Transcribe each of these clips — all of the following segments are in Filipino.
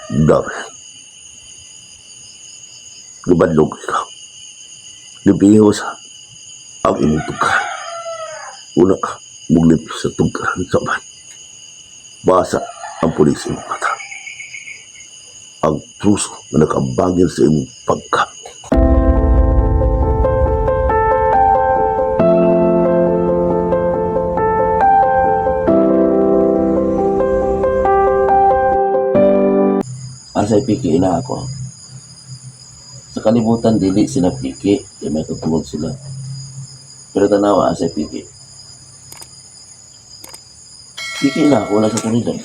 Dari, lubadlog ka. Libihos ang imong tugkan. Una ka, muglip sa tugkan sa ban. Basa ang pulis imong mata. Ang truso na nakabagil sa imong pagka. Asay piki na ako. Sa kalibutan dili sila piki, di may tutulog sila. Pero tanawa asay piki. Piki na ako na sa kulidan.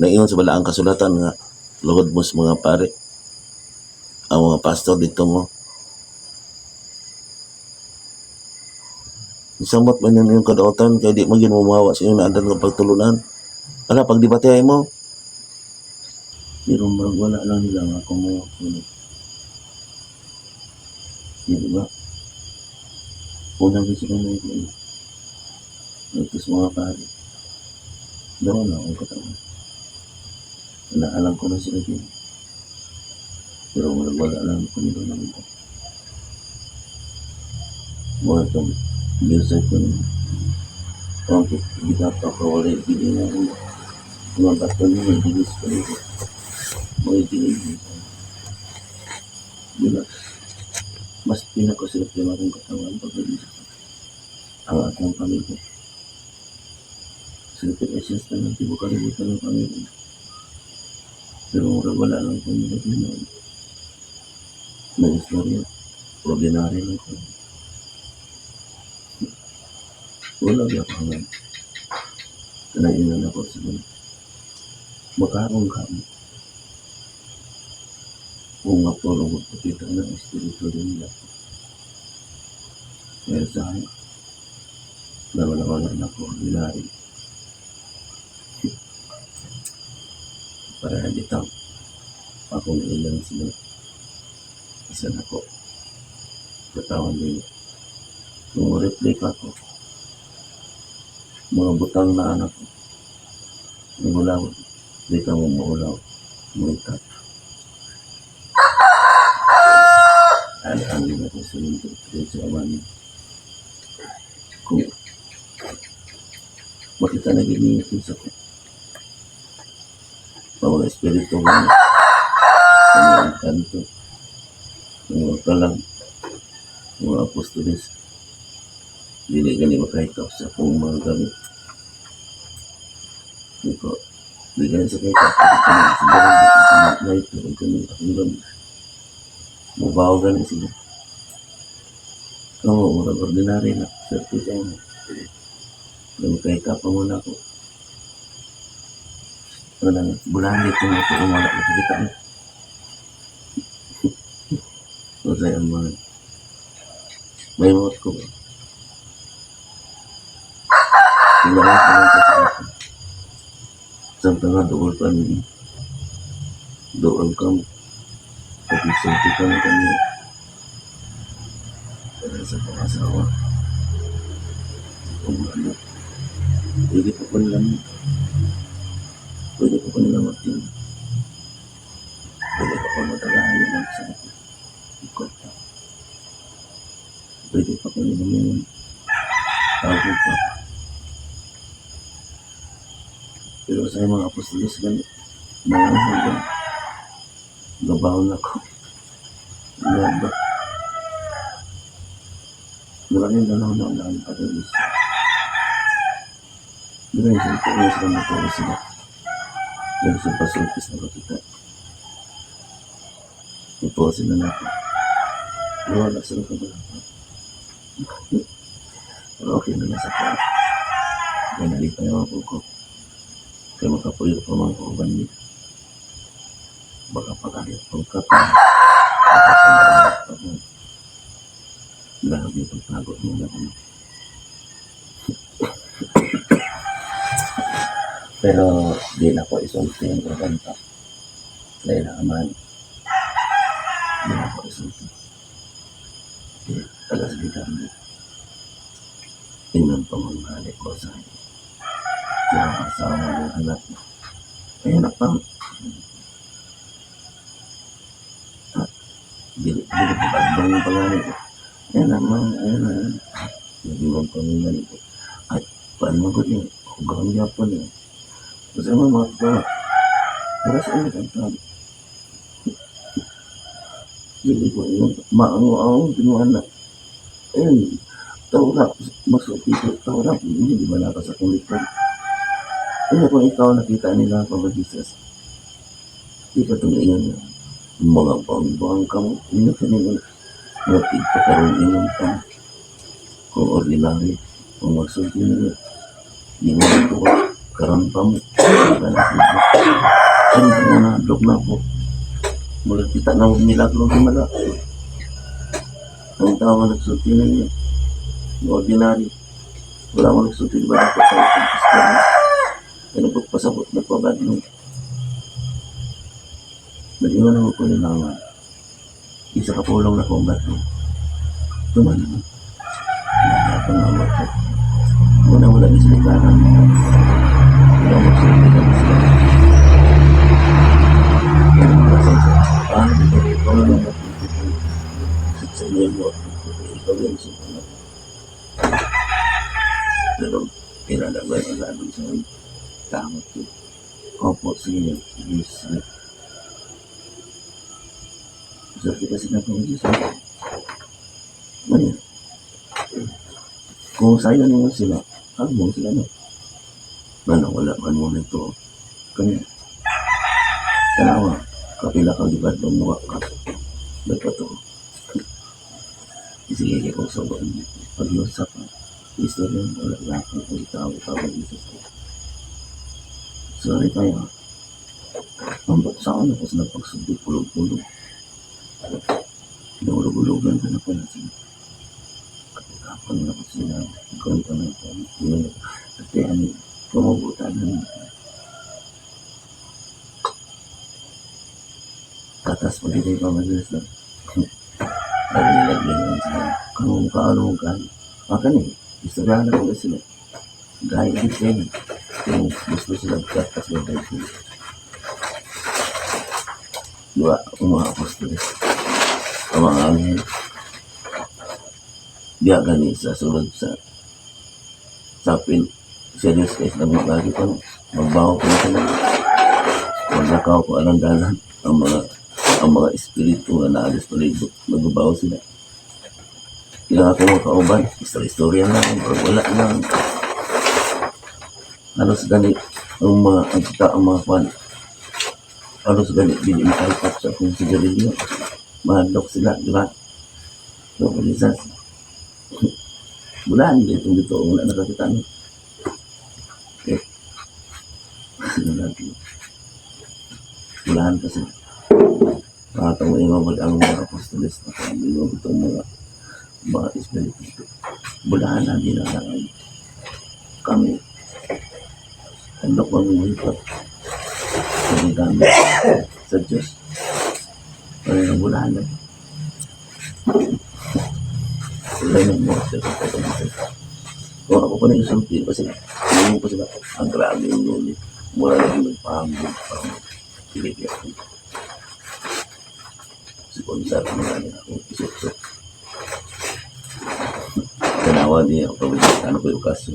Naingon sa balaang kasulatan nga luhod mo sa mga pare. Ang mga pastor dito mo. Isamot man yun yung kadautan kaya di maging mumawa sa iyong naadan ng pagtulunan. Ala, pag dibatehay mo, pero marag wala lang nila nga kung may ulit. Di ba? Unang kasi kung may ulit. Ito sa mga pare. Daw na akong katawan. Naalam ko na sila din. Pero marag wala lang kung ito lang ito. Mga itong music ko na. Okay, hindi ka pa kawalay. Hindi na ako. Mga bato nyo, may dinis ko nito. Mga dinis. Diba? Mas pinakasilap yung akong katawan pagdating ang akong pamilya. Silipin essence na lang, tibo kalimutan ng pamilya. Pero wala lang kung nilagay may istorya. Ordinary lang ko. Wala ba ako nga. Kanainan ako sa mga. Makarong kami. Kung nga po lang magpapita ng espiritu din nila. Kaya sa akin, nawala na ako ordinary. Para habitaw. Akong ilan sila. Isa na ko. Katawan nila. Kung replika ko, mga butang na anak ko. Nagulaw. Di ka mo maulaw. Mulikat. Ang nila ko sa mundo. Kaya sa aman. Kung makita na ginitin sa ko. Mga espiritu mo. Mga kanto. Mga talang. Mga apostolis. Dili gani makaikaw sa akong mga gamit. Hindi ko. Bigyan sa kayo kapag siguro na ito ang kanyang akong gamit. Mabaw gani sila. Oo, mga ordinary na. Serti sa inyo. Nang makaikaw pa muna ako. Walang bulanit kung ito kung wala nakikita mo. So sa ang mga may mot ko ba? Kailangan ko lang sa akin. Sampai nga doon pa nila. Doon ka mo. Pag-isulti ka na kanya. Kaya sa pangasawa. Kung ano. Pwede pa nilang. Pwede pa nilang magtin. Pwede pa matagahan nilang sa ikot. Pwede pa nilang yung tago pa. Pero sa mga apostolos ganit, mga hanggang gabaw na ko. Ano ba? Maraming dalaw na ang pag-alis. Maraming sa ito sila maturo sila. Dahil sa pasultis na bakita. Ito sila na ako. Wala sila ka ba? Pero okay na nasa ka. Kaya nalipay ako ko. Kaya makapuyo pa mga kauban niya. Baka pag-alit pagkata. Baka pag-alit pag-alit. Grabe itong pagod mo na ako. Pero di na ko isulti yung prabanta. Dahil nakaman. Di na ko isulti. Tagas-bigan mo. Tingnan pa mga halik ko sa akin. Kaya asawa ng anak mo. Ay anak pa. Dili ko bagong pangalan ko. Yan naman, ayun na. Nagimang pangalan ko. At paano ko din, hugang Japon eh. Kasi mga kapwa, para sa inyo kang hindi ko yung maango-ango pinuhan na. Ayun, tawag masuki ko, tawag hindi di ba naka sa kulitan. Ano kung ikaw nakita nila pag-Jesus? Di ka tungayan na. Mga bang kamu, hindi ka nila natin pagkaroon inyong pang kung ordinary, kung magsulti nila. Di mo ito karoon pa mo. Ano ka na, dog na po. Mula kita na milagro di mala. Ang tawa nagsulti na niya. Ordinary. Wala mo nagsulti di ba ako sa Kristiyan. Kaya nagpapasabot na pagad nung nag-iwan ako ko nilang isa kapulong na kong bato. Tuman mo. Nakakapang awat ko. Wala di sila kanan. Wala mo sila kanan sila. Kaya nagpasang sa paano dito. Ikaw na lang sa iyo mo. Ikaw yan sa mga. Pero pinalagay ang laban sa iyo. Tama ko. Opo siya. Yes. So, kita sinabi Diyos. Ngayon, kung sa'yo naman sila, mo sila no? Wala man mo nito. Kanya, kanawa, kapila kang libad ng mga ka. Ba't to? Sige, kung sobrang pag-iusap ka. Istorya, wala lang kung ikaw mag-iusap ka. Sorry kayo. Ang saan ako sa nagpagsubi, pulog-pulog. Nahulog-hulugan ka na pala sila. Kapag na ko sila, ikaw ka na ito. Kasi ano, pumubutan na nito. Tatas pag ito ikaw mag-iwas lang. Nagilagyan lang sila. Kung kaano mong gaya. Makan eh, istoryahan na ko sila. Gaya din sila. Kung gusto sila tatas na gaya sila. Diba, mga apostoles. Ang mga anghel. Diya gani sa sulod sa sapin. Serious guys, nagmagagi pa. Magbaho ko na sila. Maglakaw ko anong dalan. Ang mga espiritu na naalis palibot. Magbabaho sila. Kailangan ko mga kauban. Istorya lang. Wala lang. Halos gani ang mga kwan. Halos gani hindi makalpak sa kung sigarilyo. Mahadlok sila, di ba? So, kalisas. Bulan, dito, wala nakakita nyo. Okay. Bulan kasi. Pakatang imamag ang mga apostoles na kami mo itong mga espiritu. Bulan na din na lang kami. Handok mamimulipot. Kami kami sa Diyos. Kaya ng bulan na. Wala yung mga sila. Kung ako pa na isulti, kasi hindi ko sila ang grabe yung luli. Mula na yung nagpahambog. Pilipin ako. Si Konsar, mga nila ako isuk-suk. Tanawa niya ako. Ano ko yung kaso.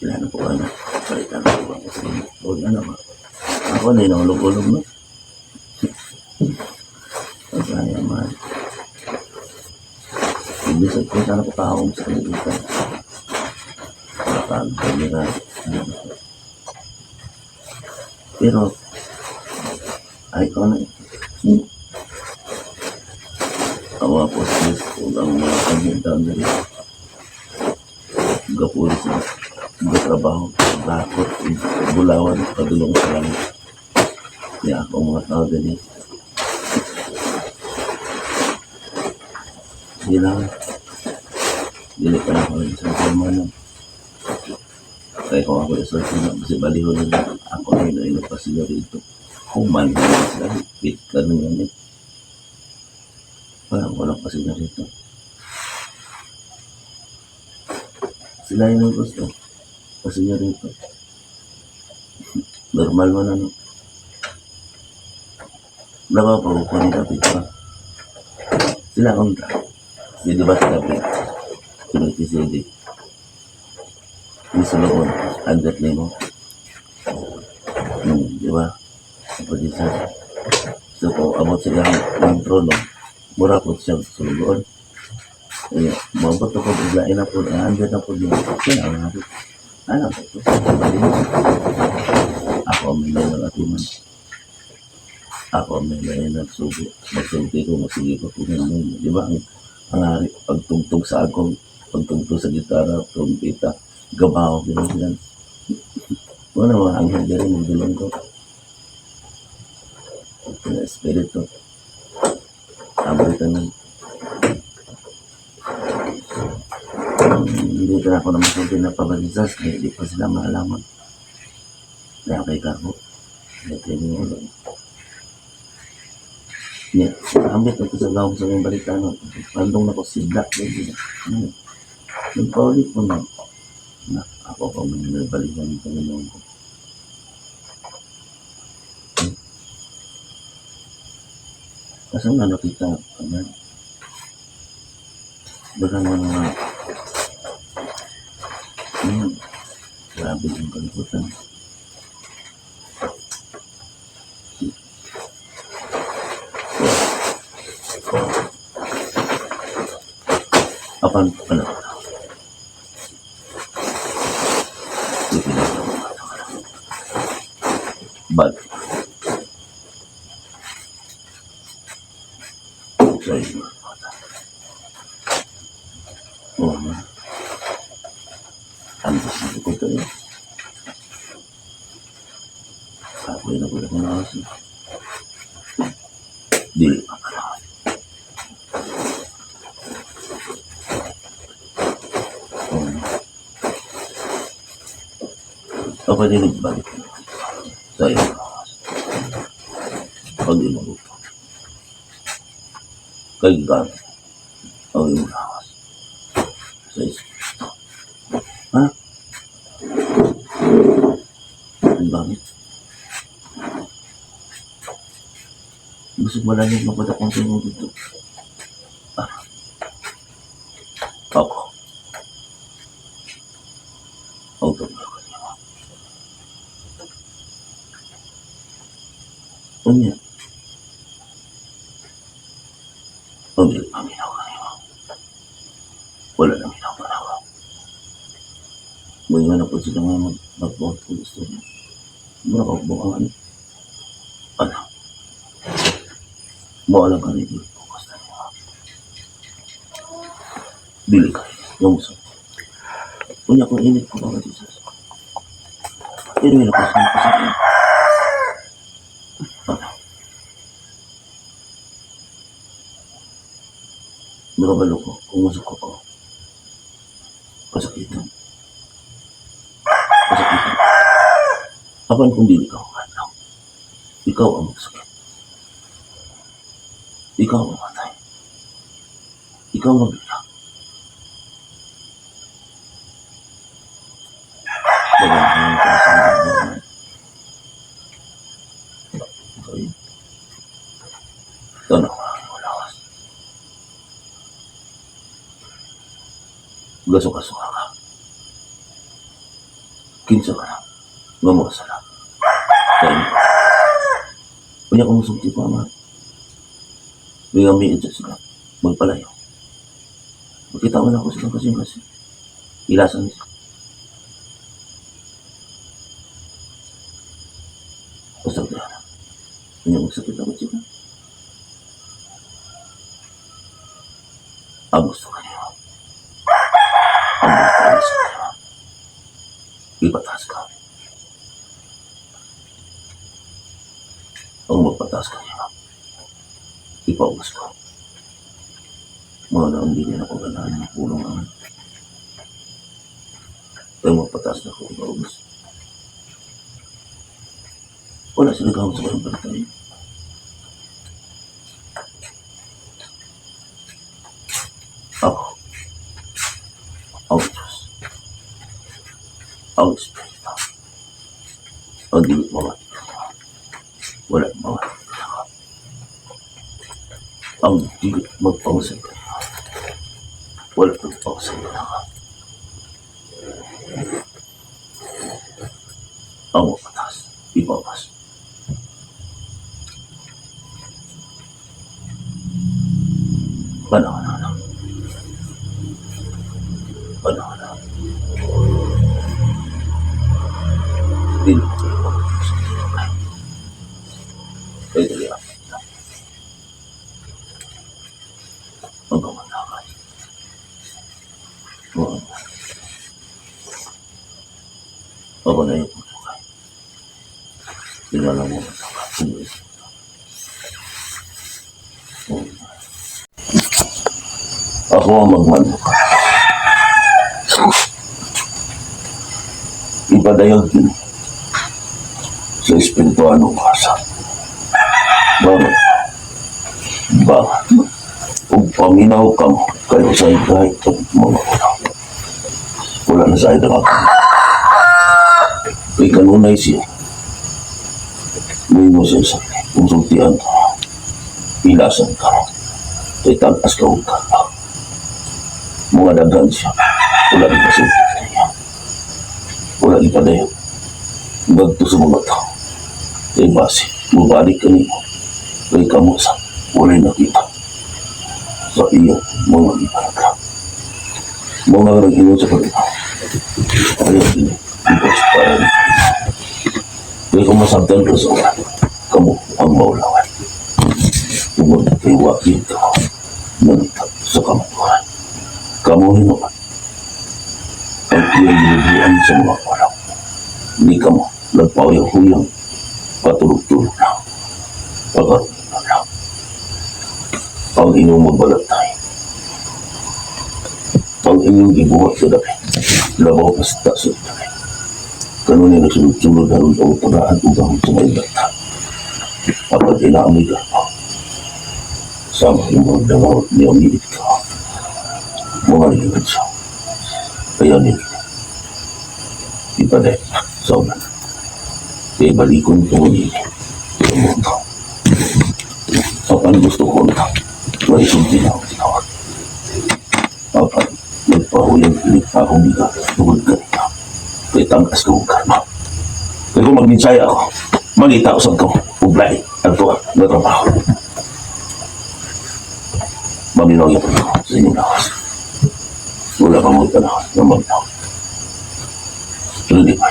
Kailangan ko na. Palitan ko ako sa inyo. Huwag na naman. Ako na yung ulog-ulog na. Kaya man. Hindi sa kung saan ako taong sa kalibutan. Nakakag kami na. Pero, ay ko na. Ang mga postis o ang mga kanyang na rin. Gapuri sila. Gatrabaho. Lakot. Bulawan. Padulong sa langit. Kaya ako mga tao ganit. Hindi lang. Dili ka na ako rin sa formanan. Kaya kung ako yung sorti na, kasi baliho nila, ako na yun pa sila rito. Human na sila, hipit ka nung yan eh. Parang walang pa sila rito. Sila yun ang gusto. Pa sila rito. Normal mo na no. Wala pa ko ni David pa. Sila ang di ba sa gabi, sinag-CD, yung sulungon, agad na mo, di ba? Kapag isa, so kung abot sila ng trono, mura po siya sulungon. Kaya, mabot ako, biglain na po, agad na po din. Kaya, ang natin, alam ko, ako ang may ng atiman. Ako ang may nagsugo. Magsulti ko, magsige ko kung ano. Di ba? Ang hari, pagtugtog sa akong, pagtugtog sa gitara, trumpeta, gabaw, gano'n. Wala mga anghel dyan, magdulong ko. Kaya espiritu. Abritan nun. Hindi ka ako na masulti na pabalisas, kaya di pa sila maalaman. Kaya kay Kako. Kaya kayo mo ulo. Yeah, ambit na ito sa gawang sa mga balita, no? Pandong na ko sidla. Nagpaulit ko na. Ako pa may nabalikan ng Panginoon ko. Kasi nga nakita, baka mga, grabe yung kaliputan. Apan, bad. Sorry. Oh, man. Ang gusto ko ito eh. Kapoy na ko na kasi. Dili pa pala. Ako din nagbalik. Sa'yo. Pag inulit. Kay God. Ang inulit. Sa Espiritu. Ha? Ang bakit? Gusto malalim na pala kung sino dito. Ako. Auto na ako niya. Unya. Pamili paminaw ka niya. Wala nang minaw pa na ako. May nga na po sila nga mag-bawat kung gusto niya. Mura ka bukangan. Ano? Maalang ka rin yung bukas na niya. Bili ka rin. Yung muso. Unya kung init ko ba ka Jesus. Pero yun ako sa akin. Ano? Nakabalo ko. Kumusok ko. Kasakitan. Kasakitan. Apan kung di ikaw ano? Ikaw ang magsakit. Ikaw ang matay. Ikaw ang bilang. Dagang ka sa mga okay. Tanong ka ang lawas. Gaso-gaso ka. Kinsa ka na. Mamasa lang. Kaya mo. Kanya kong sumti pa ama. May amiin sa sila. Magpalayo. Makita mo na ako silang kasi. Ilasan niya. Pasag na. Kanya magsakit ako sila. Ang gusto ka niya. Ang magpalas ka niya. Ipatas ka. Ang magpatas ka niya. Ipaugas ko. Mga na ang bilin ako ganahan ng pulong naman. Kaya magpatas na ako ipaugas. Wala sila gawin sa kanyang balitay. Ako. Ang Diyos. Ang Espiritu. Ang dilit mawat. Wala mawat. ang di magpausin. Wala magpausin na ka. Ang mapatas, ipapas. Panahon na. Panahon na. Hindi mo kayo magpausin. Kaya dali ako. Ang kamanakay. Ako na yung pagkakay. Kilala mo ang nakatulog. Ako ang magmanukay. Ipadayag din sa espiritualong kasa. Bakit? Bakit? Kung paminaw ka mo, kayo sa kahit mga ulang. Wala na sa ito ako. Kay kanunay siya. May mo siya sa konsultihan ka. Ilasan ka. Kay tagas ka ka. Mga dagan siya. Wala rin kasultihan niya. Wala rin padayon. Bagto sa mga tao. Kay base, mabalik ka niyo. Kay kamusa, wala nakita. Sa iyo, mga ibaraka. Mga nag-iwan sa pagkita. Ayaw din, ito sa parang. Kaya kung masabdan ka sa ulan, kamu ang maulawan. Umod kay wakil ka, nanitag sa kamukuhan. Kamu hinuman. Ang iyong nilubuan sa mga walang. Hindi kamu nagpawayang-huyang patulog-tulog na. Pagkaroon na lang. Ang inyong magbalatay. Ang inyong ibuhat sa dami. Labaw pasta sa dami. Kanunay nagsunod-sunod na rin ang tagaan upang sa may bata. Kapag inaamoy ka pa. Sama yung mga dangaw at niyamilit ka. Mga ligad siya. Kaya nila. Ipaday sa ulan. Kaya balikon ito nila. Kaya mo ito. Apan gusto ko na. Maisunti na ako tinawag. Apan, nagpahuyang pilit pa akong bigat tungod kanina. Kaya tangkas ka mong karma. Kaya kung magminsaya ako, magita ko sa ito. Ublay, at ito na trabaho. Maminaw yung ako sa inyong lakas. Wala kang mga panahon na magnaw. Tuloy ba?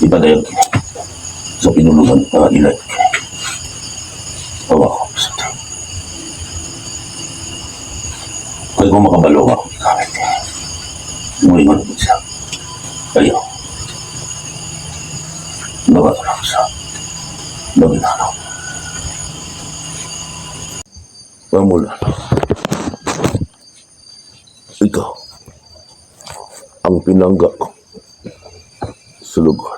Ipadayag kini sa pinulungan ng ilan. Awa ko sa ito. Kaya kung makabalo ako, ikamit niya. Umuingon ko siya. Ayaw. Nakatulog siya. Naginanaw. Pamula. Ikaw ang pinangga ko sa lugar.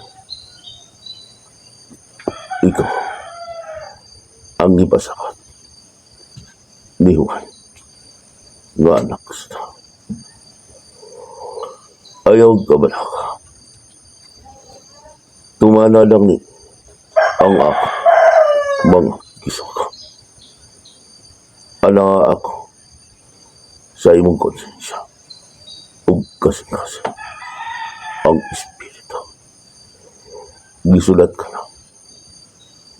Ikaw ang ipasakat ni Juan nga anak sa tao. Ayaw ka ba ka? Tumana lang ni ang ako mga kisok. Ana ako sa imong konsensya ug kasing-kasing ang espiritu. Gisulat ka na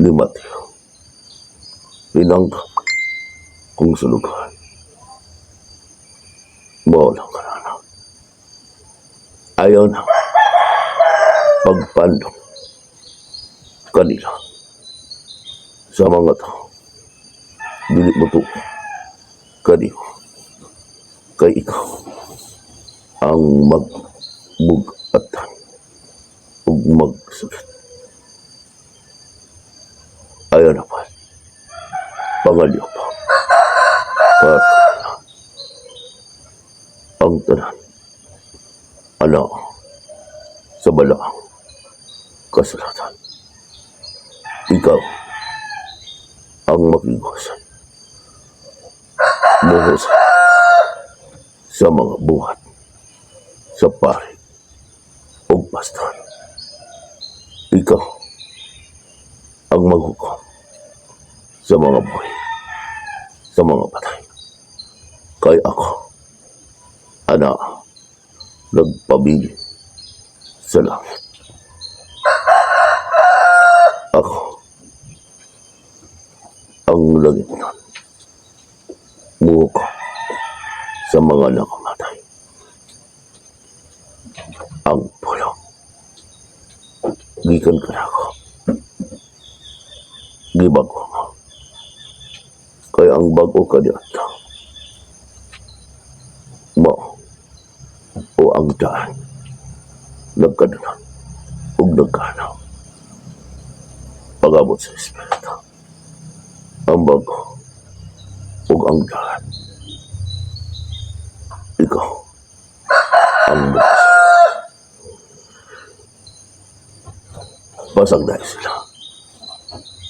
ni Mateo. Pinanggap kung sulugan. Mawalang ka na. Ayaw na pagpandong kanila sa mga tao. Dili mo to kaniyo kay ikaw ang magbugatan ug magsakit. Ayaw na pa. Pangalyo pa. Para ang tanan. Ano sa balaang kasulatan. Ikaw ang makigosan. Buhos sa mga buhat sa pari o pastor. Ikaw ang maghukom sa mga buhay, sa mga patay. Kay ako, ana, nagpabili sa langit. Ako, ang langit nun, muhukom sa mga nakamatay. Ang pulo, gikan ka na ako. Gibago mo. Kaya ang bago ka dito, mo o ang daan, nagkadunan o nagkanaw. Pag-abot sa Espiritu, ang bago o ang daan. Ikaw, ang bukas. Pasag dahil sila.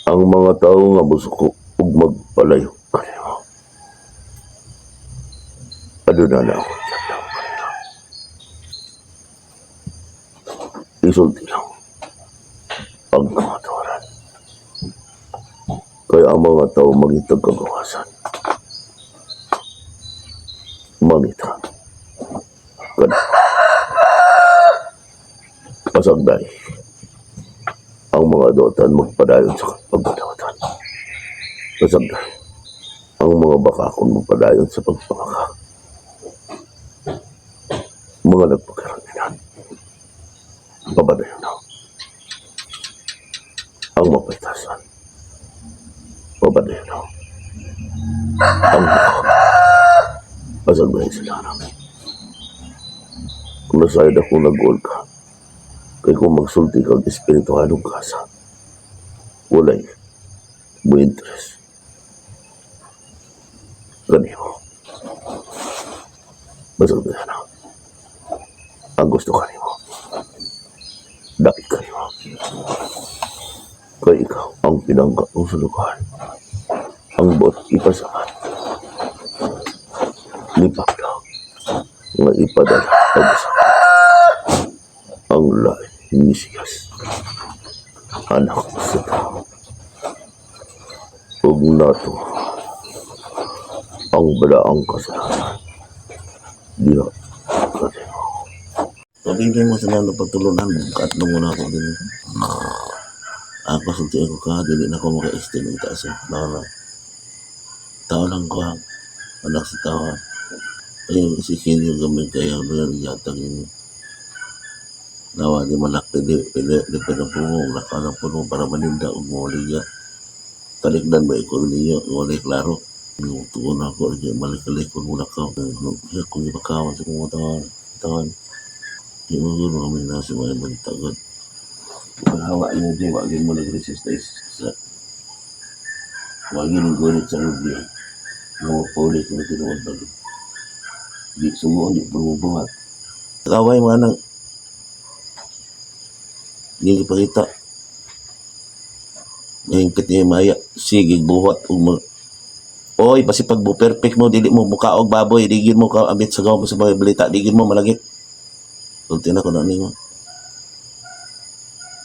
Ang mga tao nga musuko ug magpalayo kanimo. Aduna na ako dyan lang kanila. Isulti lang ang kamaturan. Kaya ang mga tao mangitag kagawasan. Mangitag. Kanila. Pasag dahil. Ang mga dotan magpadayon sa pagpadayotan. Pasagday, ang mga bakakon magpadayon sa pagpangaka. Mga nagpagkaranginan, pabadayon na. Ang mapaytasan, pabadayon na. Ang bukak, pasagday sila namin. Kung nasayad ako nag-goal ka, kaya kung magsulti kang espiritualong kasa, walay mo interest. Ganito. Basag na na. Ang gusto ka nimo. Dakit ka nimo. Kaya ikaw ang pinangga ng sulukan. Ang bot ipasakat. Lipak daw. Nga ipadala pag-usapan. Ang lain ni Siyas. Anak sa tao. Huwag nato ang balaang kasalanan. Diya kanimo. Pagkingin mo sa nang pagtulunan mo, katlong mo na ako din. Ako sulti ako ka, dili na ako maka-extend ng taas. Tao lang ko, anak sa tao. Ayun, si Kenyo gamit kaya meron yatang yun. Nawa di malaki di pero pungong nakalang puno para maninda ug mawaliya. Talikdan ba ikaw niyo, wala klaro. Yung tuon ako, balik-balik kung muna ka. Kung ibakawan sa kong tawan. Di mo gano'n kami nasa mga ibang tagad. Paghawa niyo di, wagin mo nag-resist sa wagin ng gunit sa lubi. Mga paulit na tinuod na lubi. Di sumuon, di pumubuhat. Kaway mga nang hindi ipakita. Ngayong niya maya, sige, buhat. Oy, basi pag perfect mo, dili mo mukha og baboy, digin mo ka, ambit sa gawa mo sa mga balita, digin mo malagit. Sulti na ko na ninyo.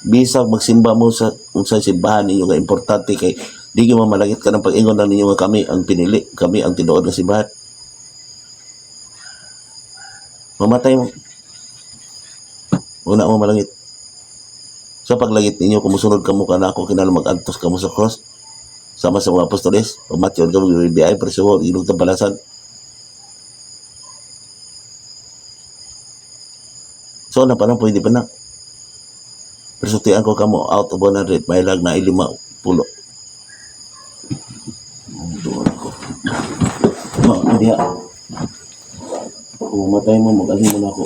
Bisag magsimba mo sa unsay simbahan ninyo nga importante kay digin mo malagit ka ng pag-ingon na ninyo nga kami ang pinili, kami ang tinuod ng simbahan. Mamatay mo. Una mo malangit. Sa paglagit ninyo, kumusunod ka mo ka na ako, kinala mag-antos ka mo sa cross. Sama sa mga apostoles, pamatyon ka mo, BBI, presuho, ilog ng balasan. So, na pa na, pwede pa na. Presutian ko ka mo, out of 100, may lag na 50. Doon ako. Hindi ha. Kung mamatay mo, mag-asin mo na ako.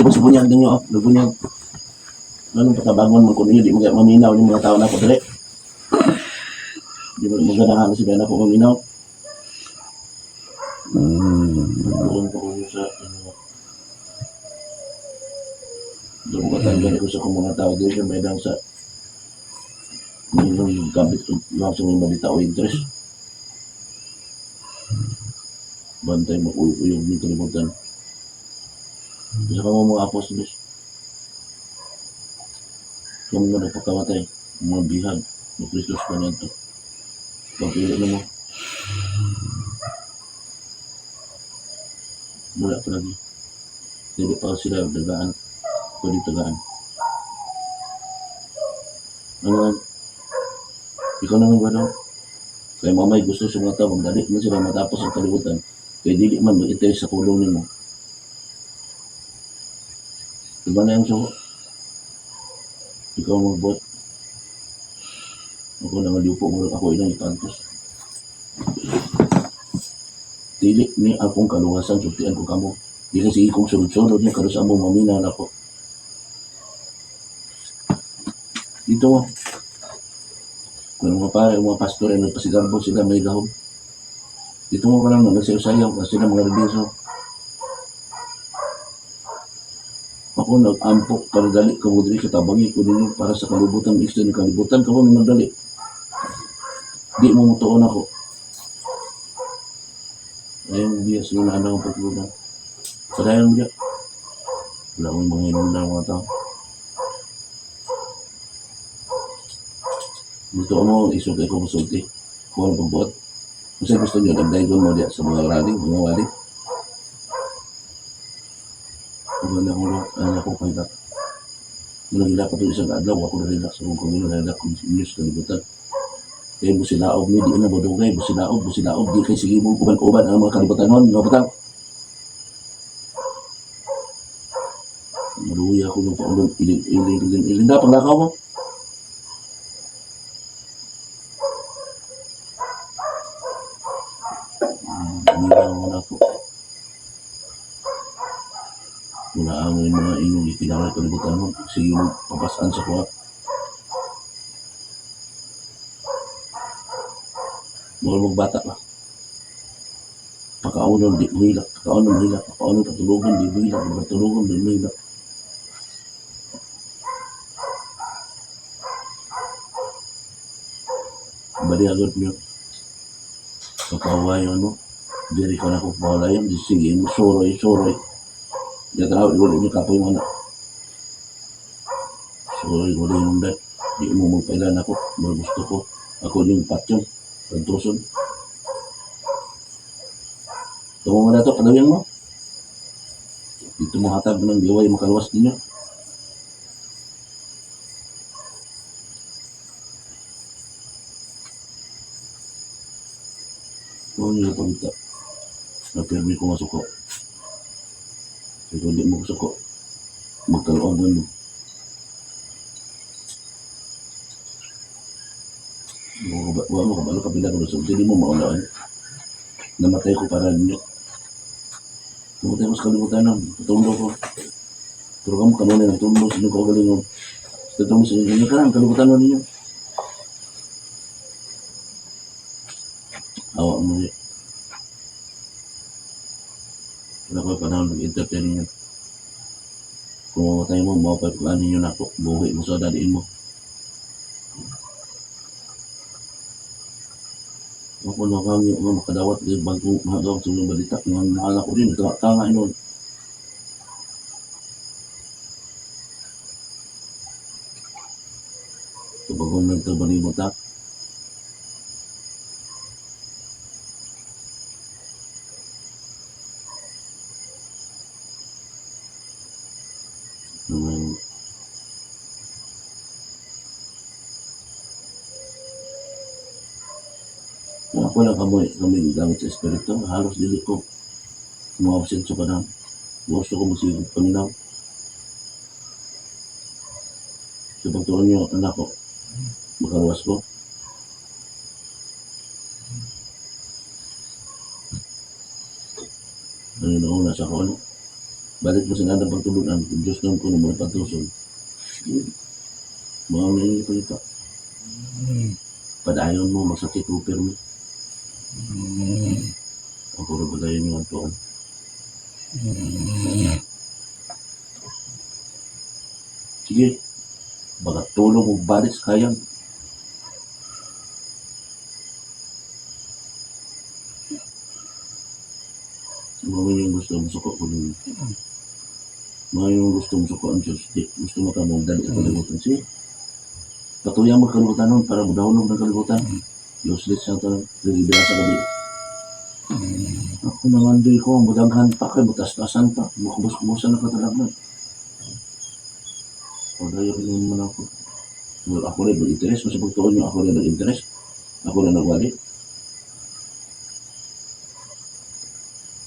Tapos bunyag ninyo, nabunyag. Anong patabangon mo kung hindi mo kaya maminaw yung mga tao na ako dali. Di mo maganahan na sila na ako maminaw. Doon po ko sa doon ko tanggal ko sa kung mga tao doon may dang sa minong kabit langsung yung balita o interest. Bantay mo yung kalimutan. Isa ka mo mga apostolos. Yung mga nagpagkamatay. Mga bihag. Mga Kristos pa niya ito. Pagpili na mo. Wala pa lagi. Hindi pa sila dagaan. Pwede tagaan. Ano, ikaw naman ba daw? Kaya mamay gusto sa mga tao, magdali man sila matapos ang kalibutan. Kaya dili man mag-itay sa kulong nimo. Diba na yung suko? Ikaw magbot. Ako na maliupo mo, ako ilang itantos. Dili ni akong kaluwasan, sultian ko kamo. Di kasi ikong sunod-sunod niya, kalusa mo mamina na ako. Dito mo. Kung mga pare, mga pastor ay nagpasigarbo sila may gahom. Dito mo ka lang nagsayaw-sayaw kasi na mga religyoso. Ako nag-ampok para dali ka mo dali katabangi ko ninyo para sa kalibutan isla ng kalibutan ka mo na magdali. Di mo mutuon ako. Ayun biya sa mga anak ang pagluda. Padayon biya. Wala akong mga inunda ng mga tao. Gusto mo isog ako masulti. Kung ano pagbuot. Kasi gusto nyo, nagdayon mo diya sa mga rally, mga wali. Kung wala akong anak ko kaya nagila pa ito isang adlaw, ako nalila sa kong kumino, nalila kong news kalibutan. Kaya busilaog ni, di na bodogay, busilaog, di kay sige mong uban-uban ang mga kalibutan nun, mga batang. Maluya ako ng paulong, ilin na, panglakaw mo. Umilaw mo na po. Wala ang mga inyong ikinawal kalibutan mo. Sige mo papasaan sa kuha. Mga magbata ka. Pakaunon, di mahilak. Pakaunon, mahilak. Pakaunon, patulugan, di mahilak. Patulugan, di mahilak. Bali agad niyo. Pagkaway ano. Diri ka na ko pawalayan. Sige mo, soroy. Dia tahu di boleh ni kapoy mana. Soroy, boleh nunda. Di mo magpailan ako. Gusto ko. Ako yung patyon. Pantuson. Tama mo na ito, kadawin mo. Dito mo hatag ng diway makaluwas ninyo. Kung nyo pagkita. Napirmi ko masuk ko. Kasi kung di mo gusto ko, magkaroon mo. Huwag mo kabalo kabila ko doon. Hindi mo maulaan. Namatay ko para ninyo. Namatay ko sa kalimutan na. Patundo ko. Pero kamu kanunay ng tundo sa inyong kagalingon. Tatong sa inyo ka lang, kalimutan mo ninyo. Awa mo niyo. Wala ko panahon mag-entertain ninyo. Kung mamatay mo, mapapaglaan ninyo na ako. Buhay mo sa dadiin mo. Ako nakangyo mo makadawat ng bagong mahagaw sa inyong balita. Yung naanak ko din, tanga inon. Ito bagong nagtabalimot na. Naman, ako lang kami gamit sa espiritu. Halos dili ko mga absensyo ka na. Gusto ko masigod paminaw. Sa pagtuon nyo, anak ko, makaruwas ko. Ano na una sa ako, ano? Balik mo sa nadang pagtulunan. Kung Diyos naman ko na mga pagtusol. Mga may ipalita. Padayon mo, masakit upir mo. Ako rin padayon yung antoon. Sige, baka tulong o balis kayang. Mga yung gusto mo suko ko nun. Mga yung gusto mo suko ang Diyos. Di, gusto mo ka mong dali ako limutan. Sige, Patuyang mo kalibutan nun para mudahulog ng kalibutan. Useless na ito. Nagibila sa gabi. Ako naman di ko, mudaghan pa kay butas-tasan pa. Makubos-kubosan na katalagnan. O dahil rin naman ako. Well, ako rin nag-interest. Kasi pagtuon nyo, ako rin nag-interest. Ako rin nagwali.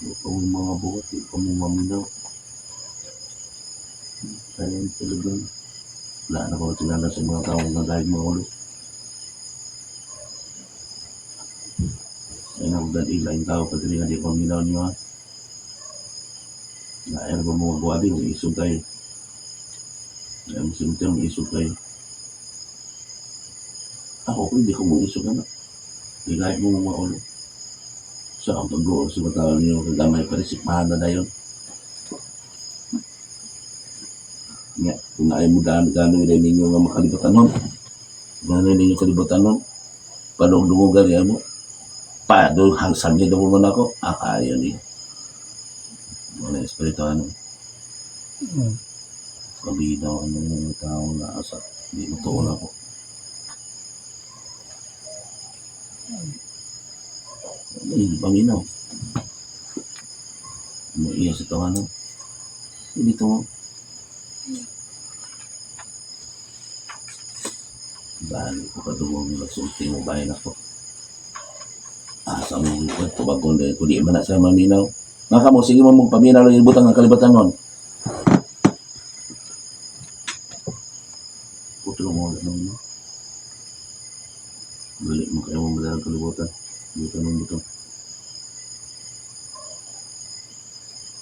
Ito ang mga buhat. Ito ang mga maminaw. Kaya talagang wala na ko tinala sa mga tao na dahil mga ulo. Ay na magdali laing tao pati rin hindi ko minaw niyo ha. Naayar ba mga buwadi, may isog kayo. Ay masimtang may isog kayo. Ako hindi ko mga isog na. Hindi kahit mo mga ulo. Sa ang pag-uos sa tao niyo, kagamay pa rin sikmahan na yun. Nga, kung naay mo gano'n rin ninyo nga makalibatan nun. Gano'n ninyo kalibatan nun. Panong dungugan yan mo. Pa, doon hangsam niya dungugan ako. Kaya niya. Mga espiritu ano. Kabinaw ang mga tao na asa. Hindi mo tuon ako. Ay, banginaw. May iya sa tawanan. Hindi to. Bali ko kadungong nagsulti mo bayan ako. Asa mo ito, tubagon dahil kung di man na sa maminaw. Nga ka mo, sige mo mong paminaw lang yung butang ng kalibatan nun. Putulong mo ulit naman. Balik mo kayo mo madalang kalibutan. Butang ng butang.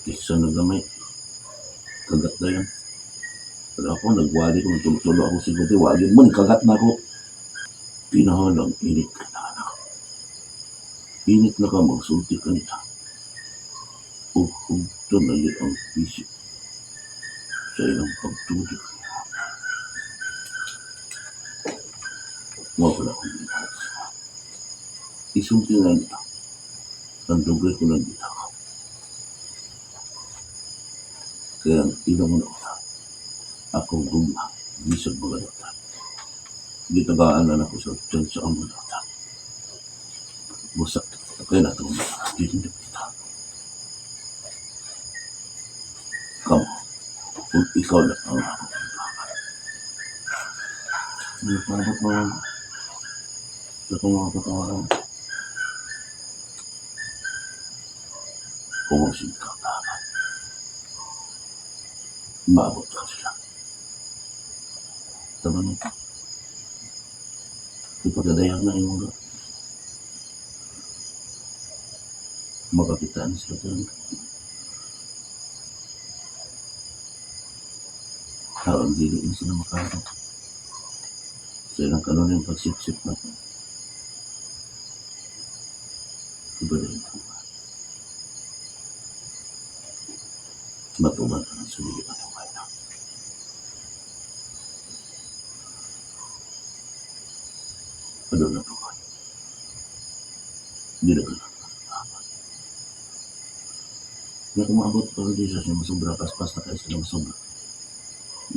Kisa na gamay. Kagat na yan. Pero ako, nagwali ko, nagtulog-tulo ako siguro. Wali mo, kagat na ako. Pinahalang, init ka na anak. Init na ka, magsulti ka nila. Ito na yun ang isip sa ilang pagtulog. Wala akong ginagawa. Isulti na nila. Ang dugay ko na nila. Kaya ilang mo na ako gumang, bisag mga doktor. Gitagaan na ako sa dyan sa mga doktor. Busak, kaya na itong dito kita. Kamu, kung ikaw na ang ako. Ano pa ba mga sa kong mga katawaran? Kumusin ka naman. Maabot ka sila. Tama nito. Ipagdadayan na yung mga makapitaan sila talaga. Harang diliin sila makarang. Sa ilang kanon yung pagsip-sip na. Iba rin ito. Matuman ka ng sumili ka ng kaya. Ano na ito kayo? Hindi na ka lang. Kaya kung maabot pa rin siya siya masubra, paspas na kayo sila masubra.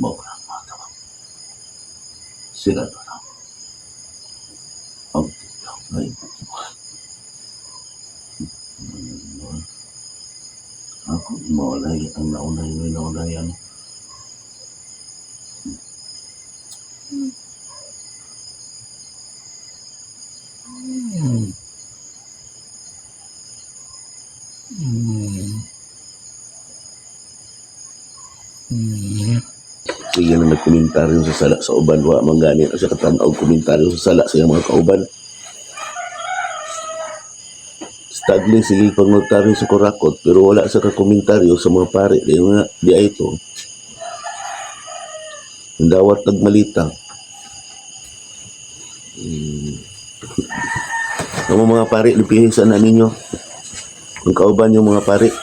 Mawala ang mga tawag. Sira na lang. Ang tigaw na yung buwan. Ako mawalay ang naunay may naunayan. Sige na nagkomentaryo sa sala sa uban. Wa mangganin sa katanaw komentaryo sa sala sa iyang mga kauban. Stagli sige pag magtaryo sa kurakot pero wala sa kakomentaryo sa mga pare di nga di ay ito. Dawat nagmalitang. Ang mga pare lipihisan na ninyo. Ang kauban yung mga pare.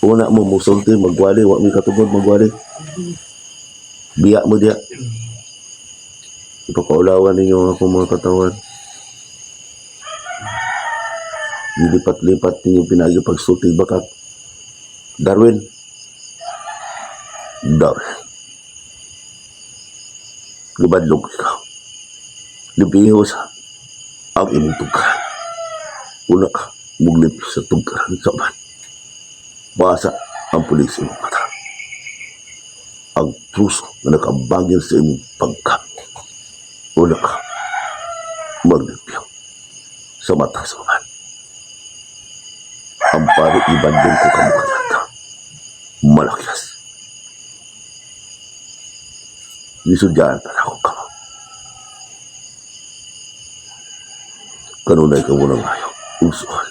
Una mo musulti magwali wa mi katugod magwali. Biya mo diya. Ipapaulawan ninyo ako mga katawan. Lipat-lipat ninyo pinagi pagsulti bakat. Darwin. Libadlog ikaw. Libihos ang imong tugkaran. Una ka, muglip sa tugkaran sa uban. Basa ang pulis imong mata. Ang truso na nakabagin sa imong pagka. Una ka, maglipyo sa mata sa uban. Ang pari ibandong ko kamukha nata. Malakyas. Isudyaan pa na ako kamo. Kanunay ka muna ngayon. Usuhan.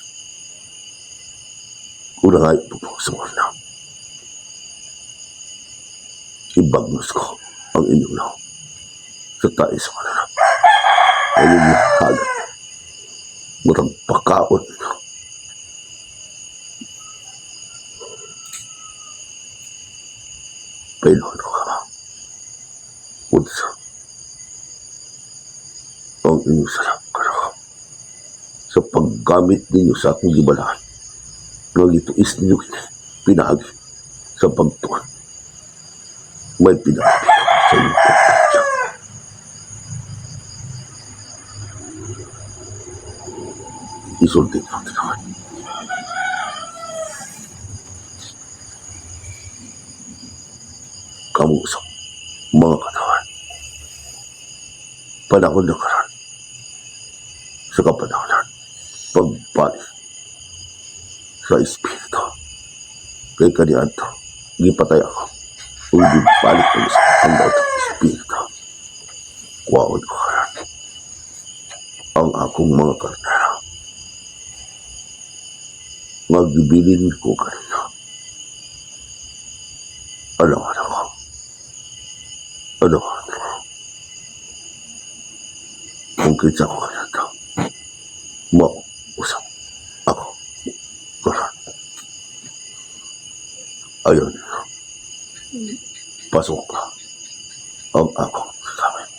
Una nga ipupong sa muna. Ibagnos ko ang inyong na sa tayo sa mananap. Ayun na hagat. Matang pakaon ito. Painuhan ko ka. Unsa. Ang inyong sarap karakam. Sa paggamit ninyo sa akong gibalaan. Nang ituis ninyo pinahagi sa pagtuan. May pinahagi sa inyong pagkatya. Isultin ang tinawan. Kamusap, mga katawan. Panahon na karan. Sa kapanahonan, pagbalik sa espiritu. Kay kanianto, gipatay ako. Kung balik ko sa handa itong espiritu. Kuwaon ko karan. Ang akong mga karnera. Magbibilin ko kanina. Alawan ako. Alawan ako. Kung kitsa ko kanina ito, mausap ako. Karan. Ayun. Pasok ka. Ang akong gamit.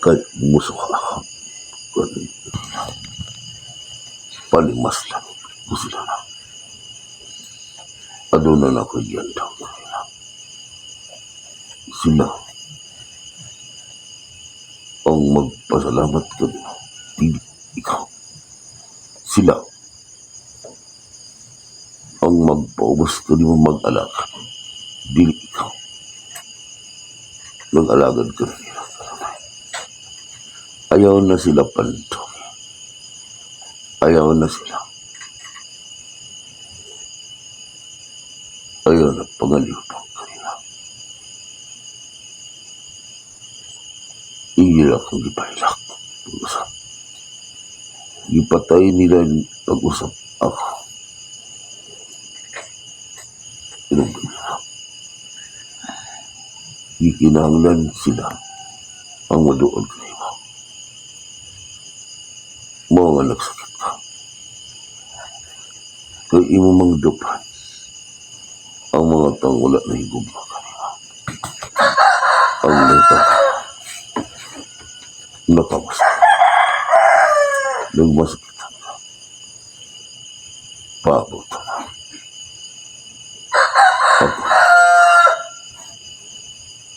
Kay muso ka ako. Palimas lang. Gusto na. Ano na ako yan daw. Sila ang magpasalamat ka din. Hindi ikaw. Sila ang magpaubos ka din mo mag-alaga. Dili ikaw. Nag-alagad ka rin nila. Ayaw na sila panto. Ayaw na sila. Ayaw na pangaliw pa kanila. Iilak ang ipailak. Pag-usap. Ipatay nila pag-usap ako. Pinag nila. Ikinahanglan sila ang maduol kanila. Mga nagsakit ka. Kaya imo mang dupan ang mga tang wala na higugma kanila. Ang nagtang nakamasakit. Nagmasakitan ka. Paabot na. Ako.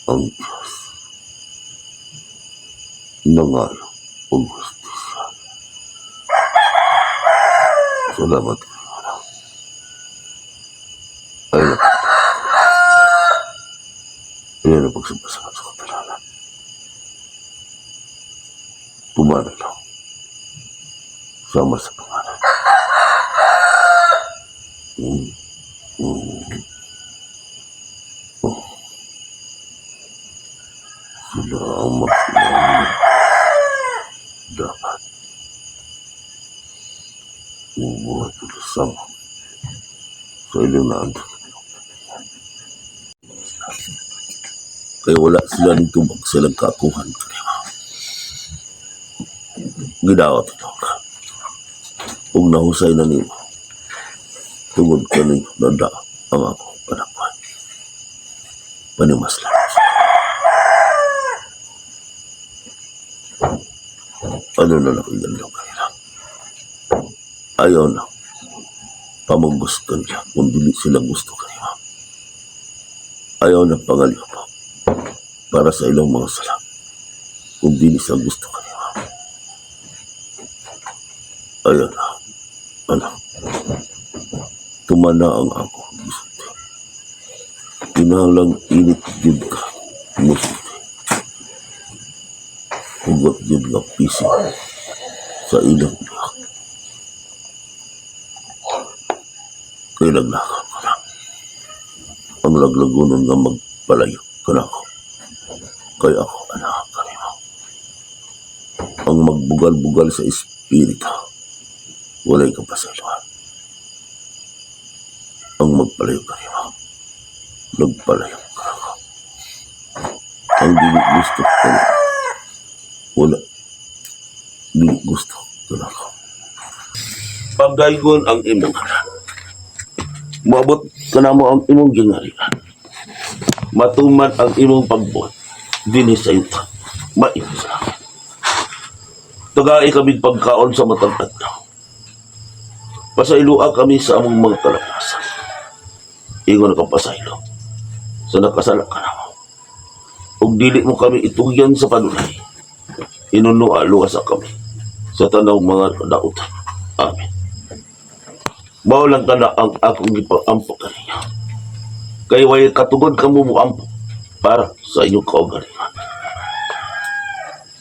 Ang Diyos. Nangayo o gustisya. Salamat kayo. Ay napagod. Ayan ang pagsabasakan sa kapalaran. Pumana lang. Sama sa pangalan. Oh. Sila ang magpilangin. Dapat. Umuha tuloy sama. Sa ilang naandun. Kaya wala sila nito magsilang kakuhan kanina. Gidawat ito ka. Kung nahusay na nimo, tungod ka ni nanda ang akong panakwan. Panimas lang. Ano na nakigan lang kanila. Ayaw na. Pamugus kanila kung dili sila gusto kanila. Ayaw na pangaliw po. para sa ilang mga sala. Kung di sa gusto ka niya. Ayan na, anak. Tumana ang ako. Gusto. Inalang init yun ka. Musti. Hugot yun nga pisik sa ilang biyak. Kailang nakam ka na. Ang laglagunan nga magpalayo ka na ako. Kaya ako anak ka rin mo. Ang magbugal-bugal sa espiritu, walay kapasaluhan. Ang magpalayo ka rin mo. Nagpalayo ka na ako. Ang dili gusto ka na. Wala. Dili gusto ka na ako. Pagdaygon ang imong halan. Maabot ka na mo ang imong gingharian. Matuman ang imong pagbuhat. Dini sa yuta. Mainos na. Tagai kami pagkaon sa matang adlaw. Pasailua kami sa among mga kalapasan. Ingon ka pasaylo. Sa nakasala ka na mo. Ug dili mo kami itugyan sa panulay. Inunua luwas kami sa tanaw mga dautan. Amen. Maulang ka na ang akong ipampo kaniya. Kay way katugod ka mo muampo para sa inyong kaugalingan.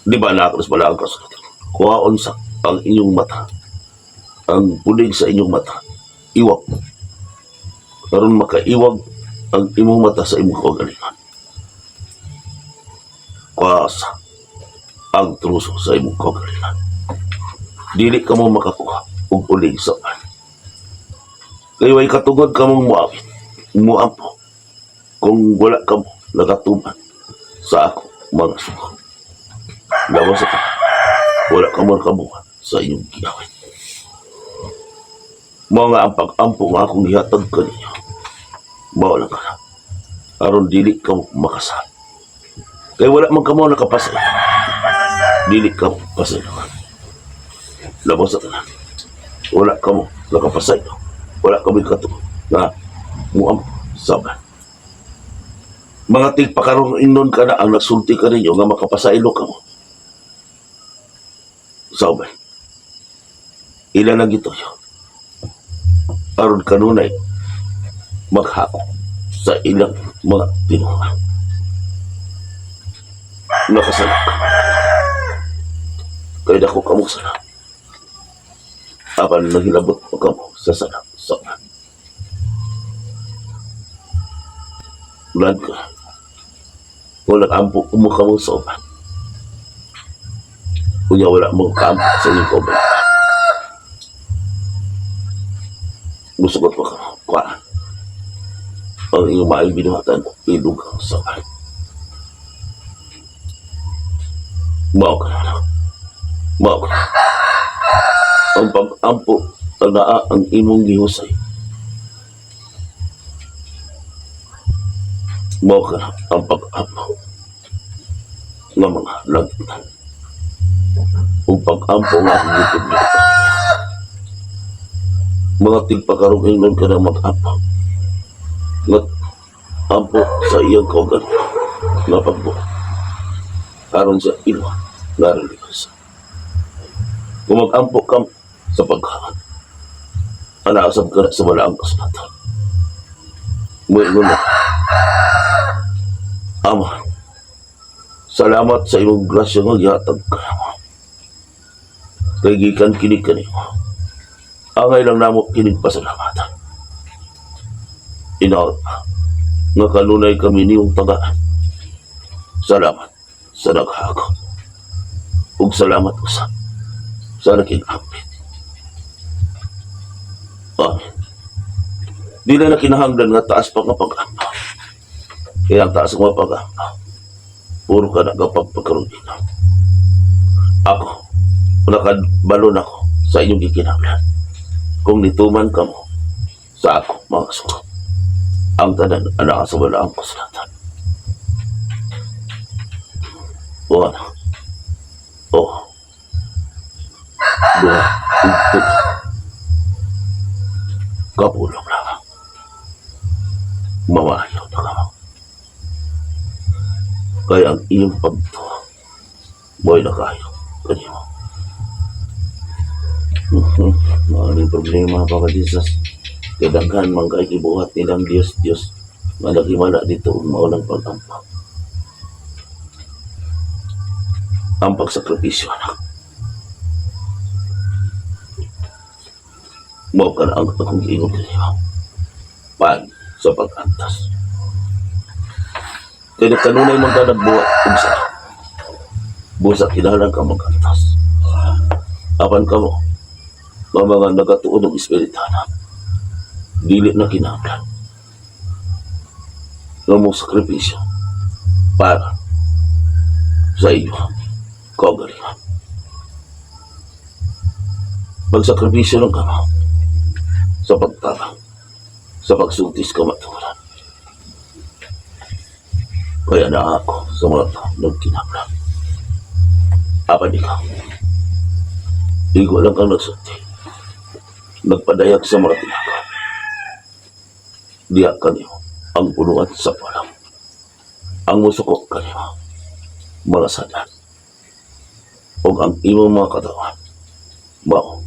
Di ba nakakos pala ang kasunod? Kuhaon sa ang inyong mata. Ang pulig sa inyong mata. Iwag. Karon makaiwag ang imong mata sa imong kaugalingan. Kuhasa ang truso sa imong kaugalingan. Dili ka mo makakuha og pulig sa pan. Kaya way katugod ka mong muawit, muampo, kung wala ka mo nagatuman sa ako mga suko. Lawas ito, wala ka mo nakabuhat sa iyong ginawin. Mga ang pag-ampo nga akong ihatag ka ninyo, mawalan ka na, aron dili ka mo makasal. Kaya wala man ka mo nakapasay, dili ka mo pasay naman. Lawas ito na, wala ka mo nakapasay naman. Wala kami katulog na muam saban. Mga tigpakarong inon ka na ang nagsulti ka ninyo nga makapasaylo ka mo. Saban. Ilan lang ito yun. Aron kanunay maghako sa ilang mga tinuha. Nakasalak ka. Kaya dako ka mo sana. Apan naghilabot mo ka mo sa sana. Sobrang. Ulan ka. Wala kampo umukha mo sa uban. Kunya wala mong kampo sa inyong uban. Gusto ko ka kuhaan. Ang iyong maayong binuhatan, ilugang sa uban. Mao ka na. Mao ka na. Ang pag-ampo tagaa ang imong gihusay. Mao ka na ang pag-ampo ng mga lagitan. O pag-ampo nga ang gitubli. Mga tigpakarong nun ka na mag-ampo. Ngat ampo sa iyang kaugan na pagbuhat. Karon sa ilwa na religious. Kung mag-ampo ka sa pagkakan, anaasab ka na sa malaang kasulatan. Muingon na, Ama, salamat sa imong grasya nga gihatag ka mo. Kay gikan kini kanimo. Angay lang namo kining pasalamatan. Inaot pa, nga kanunay kami niyong tagaan. Salamat sa naghako. Ug salamat usap sa nakinapit. Amen. Di na kinahanglan nga taas pa nga pag-ampa. Kaya ang taas nga pag-ampa, puro ka nagapagpagkarunina. Ako, nakabalon ako sa inyong gikinahanglan. Kung nituman ka mo sa ako, mga suko, ang tanan anak sa wala ang kasulatan. O ano? O, duha, ito, kapulong lang. Mamahayaw na ka mo. Kaya ang iyong pagtuwa, boy na kayo, kanimo. Maraming problema pa ka, Jesus. Kadaghan man kay gibuhat nilang Diyos, nga naghimala dito ug maulang pag-ampak. Ang pagsakripisyo, anak. Mao ka na ang akong giingon kanimo. Pan sa pag-antas. Kaya kanunay man ka nagbuhat ug sa busa kinahanglan ka mag-antas. Apan ka mo, mga nagatuon ng espiritana, dili na kinahanglan ng mong sakripisyo para sa iyo kaugalingan. Magsakripisyo lang ka mo sa pagtabang, sa pagsuntis kamaturan. Kaya na ako sa mga nagkinahanglan. Apan ikaw, igo lang kang nagsunti, nagpadayag sa mga tinaga. Diya kanyo ang punuan sa palang. Ang musukok kanyo, mga sadan. O ang imong mga katawan, mao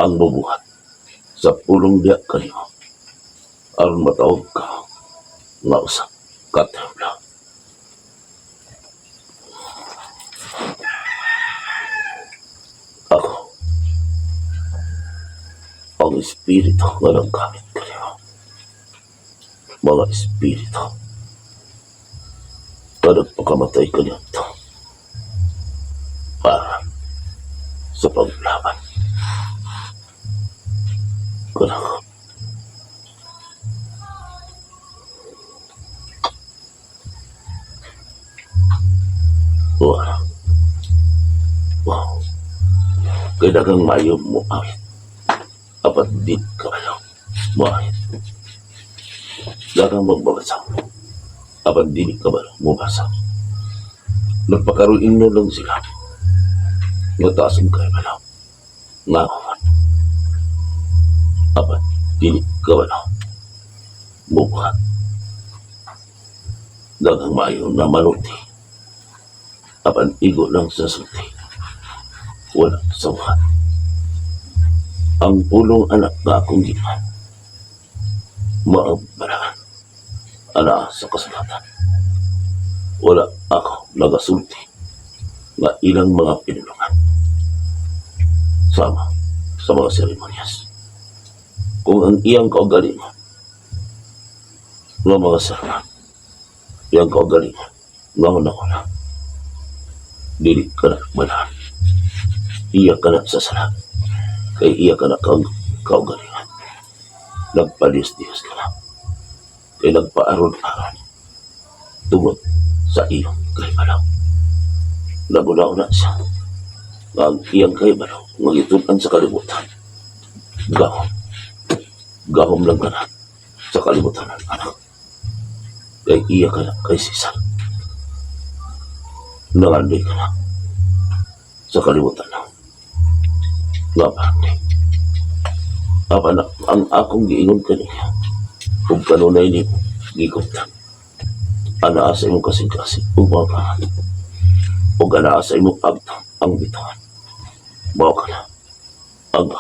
ang bubuhat sa pulong diya kanyo. Aron matawag ka nga usap katempla. Ako, ang espiritu nga nagkamit kanyo. Mga espiritu na nagpakamatay kanyo ito para sa paglaban. Kanang wala. Wow. Kaya dagang mayo mo awit. Apat din kayo mo awit. Dagang magbabasa. Apat din ka ba mo basa. Nagpakaruin na lang sila. Nagtaasong kayo ba lang. Ngawan. Apat din ka ba lang. Bubuhat. Dagang mayo na maluti. Apan igo lang sa sulti. Walang sawahan. Ang pulong anak na akong ginan. Maabarahan. Ana sa kasulatan. Wala ako nagasulti nga ilang mga pinulungan. Sama sa mga seremonyas. Kung ang iyang kaugalingon ng mga sermon, iyang kaugalingon nga una-una, dili ka na malahan. Iya ka na sa salat. Kay iya ka na kaugalingan. Nagpalis-diyos ka na. Kay nagpaaron-aron. Tungod sa iyong kaibalaw. Nagulaw na siya. Nga ang iyang kaibalaw, magitunan sa kalibutan. Gahom. Gahom lang ka na sa kalibutan ng anak. Kay iya ka na kay Cesar. Nangandoy ka na sa kalibutan ng nga pati. Apan ang akong giingon kanina, kung kanunay ni gikutan, anaa sa imong kasing-kasing, ug mga pangan, ug anaa sa imong agtang ang bituan. Mao ka na, ang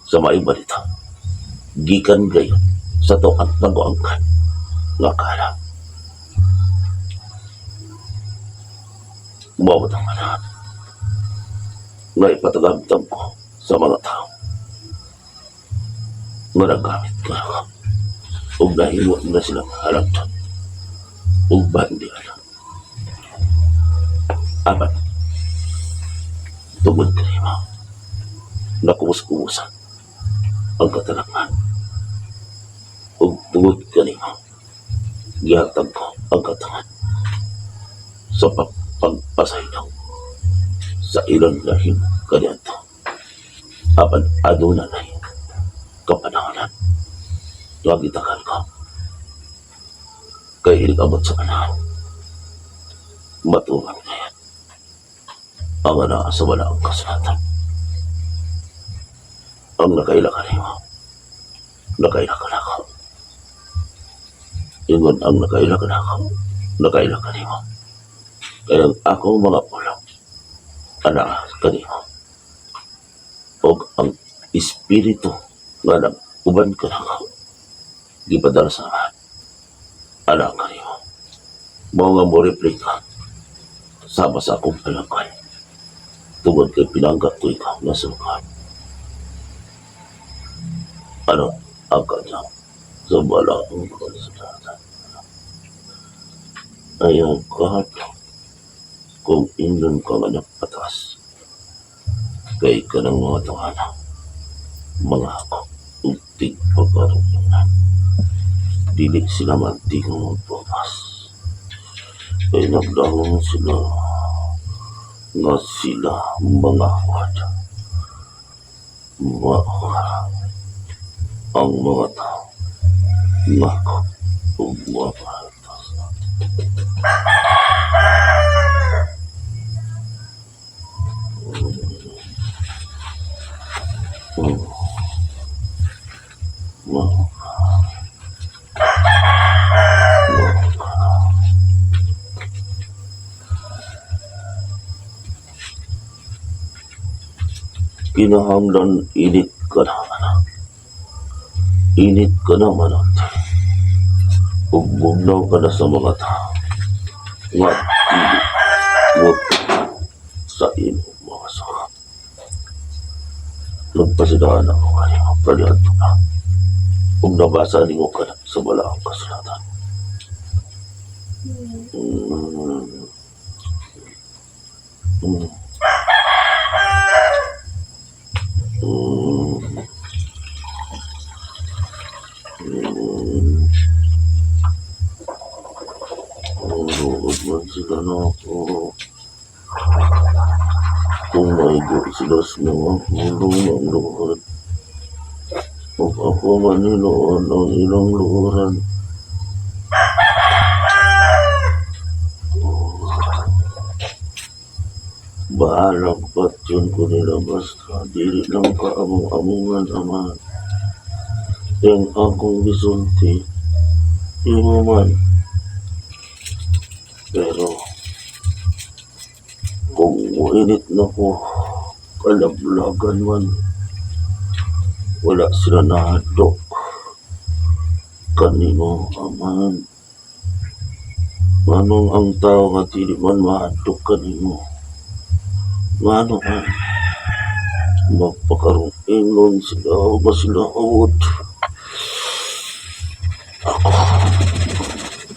sa maayong balita, gikan gayon sa tuat na guangkan, nga kala. Mawat ang manahan, nga ipatagamtam ko sa mga tao. Maragamit ka na. Huwag nahimo na silang halagtan. Huwag ba hindi alam. Apat. Tungod ka rin mo. Nakumus-kumusan ang katalangan. Huwag tungod ka rin mo. Gihatag ko ang katangan sa pagpasaylaw sa ilang lahim kanyanto. Apan aduna na kapanahonan. Nagitakan ko. Kaya ilikabot sa kanahan. Matungan kaya. Ang anaa sa wala ang kasulatan. Ang nakailakan mo. Nakailakan ako. Ingon ang nakailakan ako. Nakailakan mo. Kaya akong mga pulong, ana kanimo, o ang espiritu nga nag-uban ka na gipadala sa ana kanimo. Mao nga mo replika sama sa akong palakay. Tungod kay pinanggap ko ikaw na sukat. Ano ang kanya sa balang konsulatan. Ayaw kahapon kung ingon ka nga napatas. Kay ka ng mga tawana, mga ako, utig pagkarungan. Dili sila mantingong magpapas. Kay nagdahong sila nga sila mga wad. Ang mga tao nga ako umapatas. Kinahanglan init ka na anak. Init ka na manat. Bugnaw ka na sa mga tao. Nga init sa iyong mga suka. Nagpasidaan ako kayo. Palihan ko na. Kung nabasa niyo ka na sa balaang kasulatan. Sila na ako. Kung maigo sila sa mga hulong ng luhod. Kung ako maniloon ang ilang luhuran. Bahalang pat yun ko nila basta. Dili lang ka among-amungan naman. Yang akong bisulti. Imo man. Pero kung muinit na ko, kalablagan man, wala sila nahadok. Kanino, aman. Manong ang tao nga dili man mahadok kanino. Mano man, magpakarong ingon sila o ba sila awod. Ako,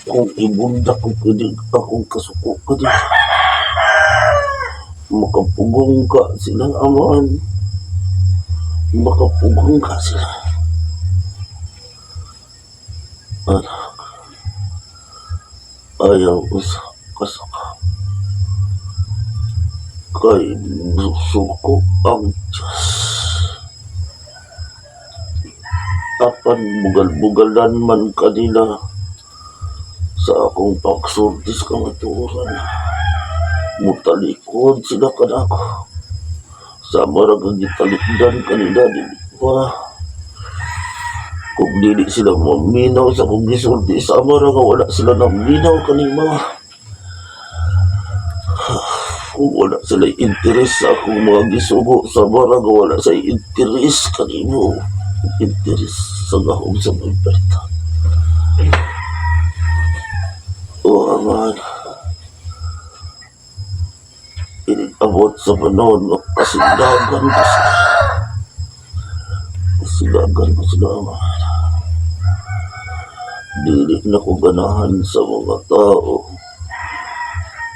kung ibunda ko pwede akong kasuko ka dito. Makapugong ka silang aman. Makapugong ka sila. Anak, ayaw sa kasaka. Kay suko ang Diyos. Apan bugal-bugalan man kanila sa akong pagsultis kamaturan. Mutalikod sila kanako. Sa marag ang gitalikdan kanila dili pa. Kung dili sila maminaw sa kong gisulti, sa marag wala sila naminaw kanima. Kung wala sila interes sa akong mga gisugo, sa marag wala sa interes kanimo. Interes sa gahong sa mga berta. O aman, inabot sa panahon ng kasilagan ko sila. Kasilagan ko sila, aman. Dili na ko ganahan sa mga tao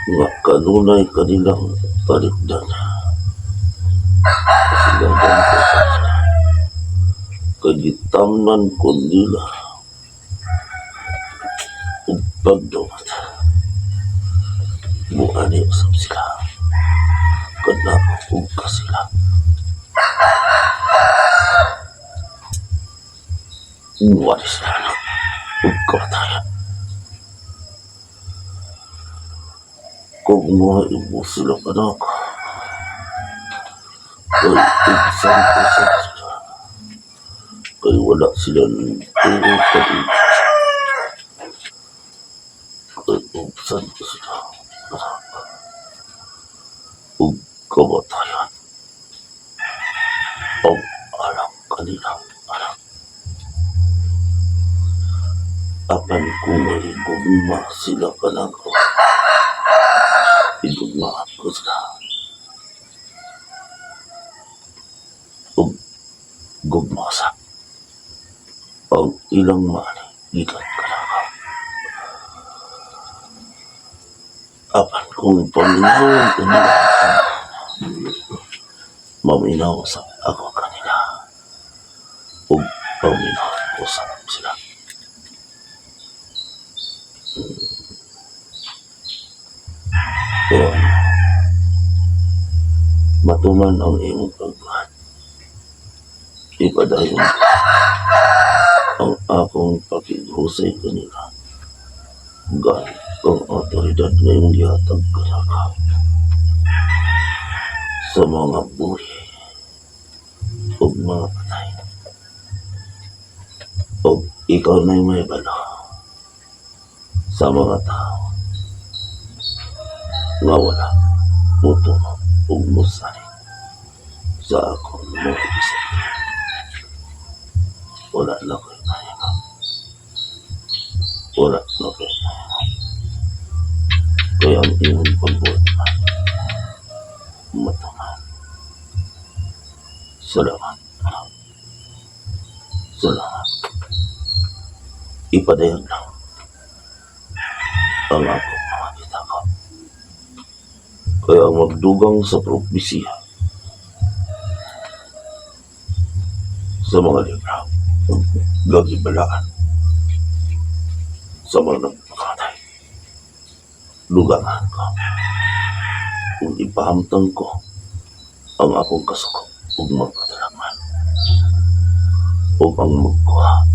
nga kanunay kanilang talikdan. Kasilagan ko sa sila. Kagitamnan ko nila. Ug pagdawat. Buani usap sila. Kanako ug kasila. Buani sila na ug kamatayan. Kung mga ibo sila kanako. Kay igsan ko sa sila. Kay wala sila tungkol kay igsan ko sila. Gugma sila ka lang ko. Idugmaan ko sila. Ug gugma sa ang ilang mani gikan ka na ka. Apan kung paminahon ko nila maminaw sa ako kanila. Ug paminahon ko sa sila. Kaya matuman ang iyong pagbuhat. Ipadayon ang akong pakihusay kanila. Gani ang otoridad na iyong gihatag kanaka sa mga buhi o mga patay. O ikaw na'y may balo sa mga tao nga wala muto o musari sa akong mga isip. Wala na ko'y mahima. Wala na ko'y mahima. Kaya ang iyong pagbuhat matuman. Salamat. Salamat. Ipadayag lang ang akong mga kitaka. Kaya magdugang sa propesya sa mga libro gagibalaan sa mga nagpakatay. Lugangan ko kung ipahamtang ko ang akong kasuko ug magpatalaman o ang magkuha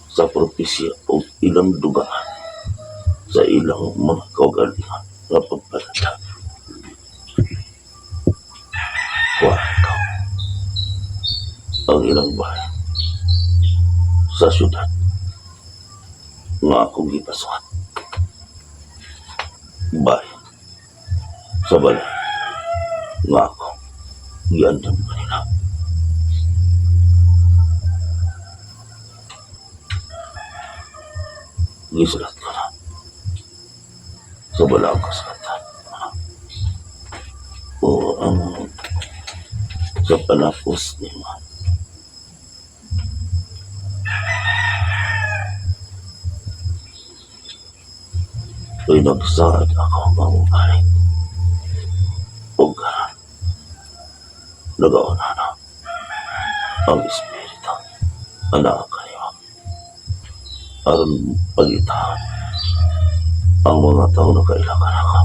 sa propesya o ilang dugaan sa ilang mga kaugalingan nga pagpalata. Kuhaan ko ang ilang bahay sa syudad nga akong gipasuhan. Bahay sa balay nga akong giandam kanila. Gisulat ko na sa balang kasakatan o ang sa panapos ni Man. Kaya nagsaad ako mamubalik o garan nagauna na ang espiritu anak kanima aron pagitahan ang mga tao na kailangan ako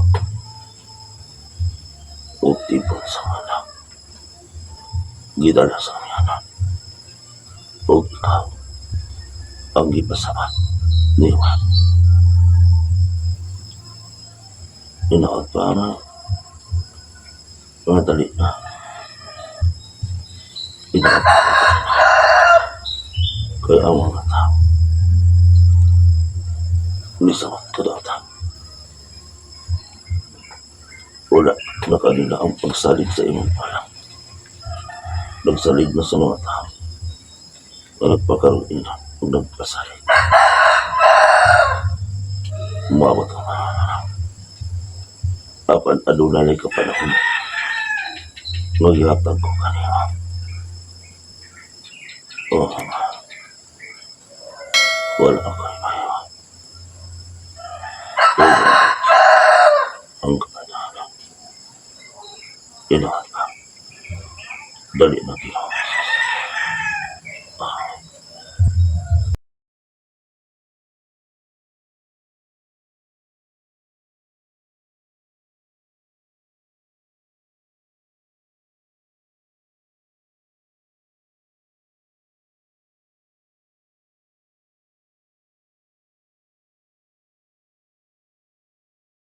o tipon sa anak gidala sa miyanan o ikaw ang gipasaman ni Juan. Inaot pa nga mga dali na inaot pa kaya ang mga tao nisawat ka data wala na kanila ang pagsalig sa imong palang nagsalig na sa mga tao na nagpakaroon ina o nagpasalig umabot ang mga apan adunalay ka panahon nagyatag ko kanina wala ako'y mahiwa ang kapanahan inahat ka dali na